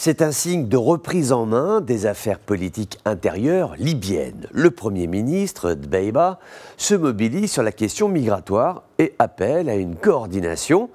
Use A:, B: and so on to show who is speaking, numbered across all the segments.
A: C'est un signe de reprise en main des affaires politiques intérieures libyennes. Le Premier ministre, Dbeibeh, se mobilise sur la question migratoire et appelle à une coordination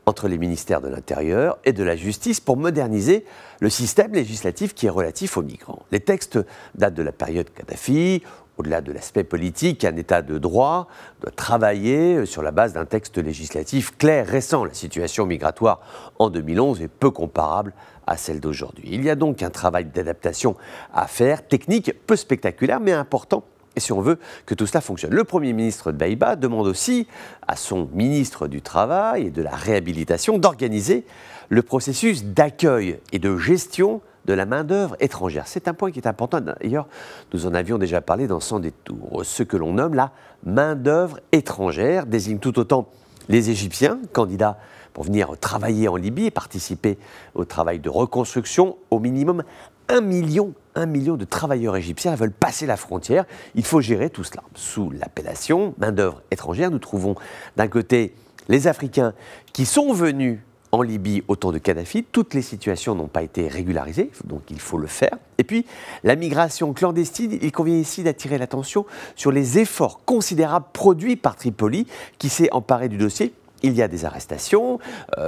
A: entre les ministères de l'Intérieur et de la Justice pour moderniser le système législatif qui est relatif aux migrants. Les textes datent de la période Kadhafi. Au-delà de l'aspect politique, un État de droit doit travailler sur la base d'un texte législatif clair, récent. La situation migratoire en 2011 est peu comparable à celle d'aujourd'hui. Il y a donc un travail d'adaptation à faire, technique, peu spectaculaire, mais important, et si on veut que tout cela fonctionne. Le Premier ministre Dbeibeh demande aussi à son ministre du Travail et de la Réhabilitation d'organiser le processus d'accueil et de gestion de la main-d'œuvre étrangère. C'est un point qui est important. D'ailleurs, nous en avions déjà parlé dans Sans détour. Ce que l'on nomme la main-d'œuvre étrangère désigne tout autant les Égyptiens, candidats pour venir travailler en Libye et participer au travail de reconstruction. Au minimum, 1 million de travailleurs égyptiens veulent passer la frontière. Il faut gérer tout cela. Sous l'appellation main-d'œuvre étrangère, nous trouvons d'un côté les Africains qui sont venus en Libye au temps de Kadhafi. Toutes les situations n'ont pas été régularisées, donc il faut le faire. Et puis, la migration clandestine, il convient ici d'attirer l'attention sur les efforts considérables produits par Tripoli, qui s'est emparé du dossier. Il y a des arrestations,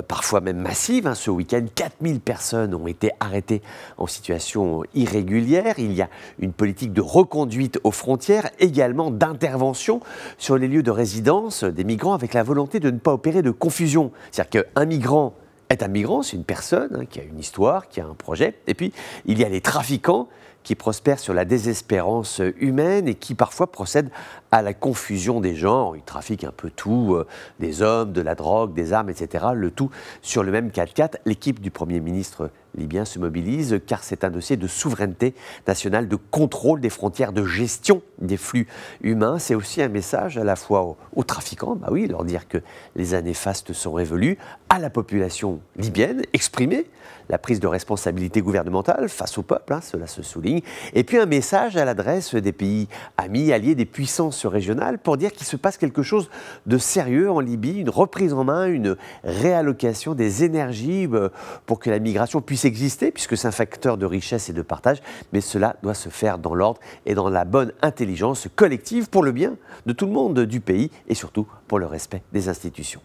A: parfois même massives. Ce week-end, 4000 personnes ont été arrêtées en situation irrégulière. Il y a une politique de reconduite aux frontières, également d'intervention sur les lieux de résidence des migrants, avec la volonté de ne pas opérer de confusion. C'est-à-dire qu'un migrant est un migrant, c'est une personne qui a une histoire, qui a un projet. Et puis, il y a les trafiquants qui prospèrent sur la désespérance humaine et qui parfois procèdent à la confusion des genres. Ils trafiquent un peu tout, des hommes, de la drogue, des armes, etc. Le tout sur le même 4x4. L'équipe du Premier ministre libyen se mobilise car c'est un dossier de souveraineté nationale, de contrôle des frontières, de gestion des flux humains. C'est aussi un message à la fois aux trafiquants, bah oui, leur dire que les années fastes sont révolues, à la population libyenne, exprimer la prise de responsabilité gouvernementale face au peuple, cela se souligne, et puis un message à l'adresse des pays amis, alliés, des puissances régionales, pour dire qu'il se passe quelque chose de sérieux en Libye, une reprise en main, une réallocation des énergies pour que la migration puisse exister, puisque c'est un facteur de richesse et de partage, mais cela doit se faire dans l'ordre et dans la bonne intelligence collective pour le bien de tout le monde du pays et surtout pour le respect des institutions.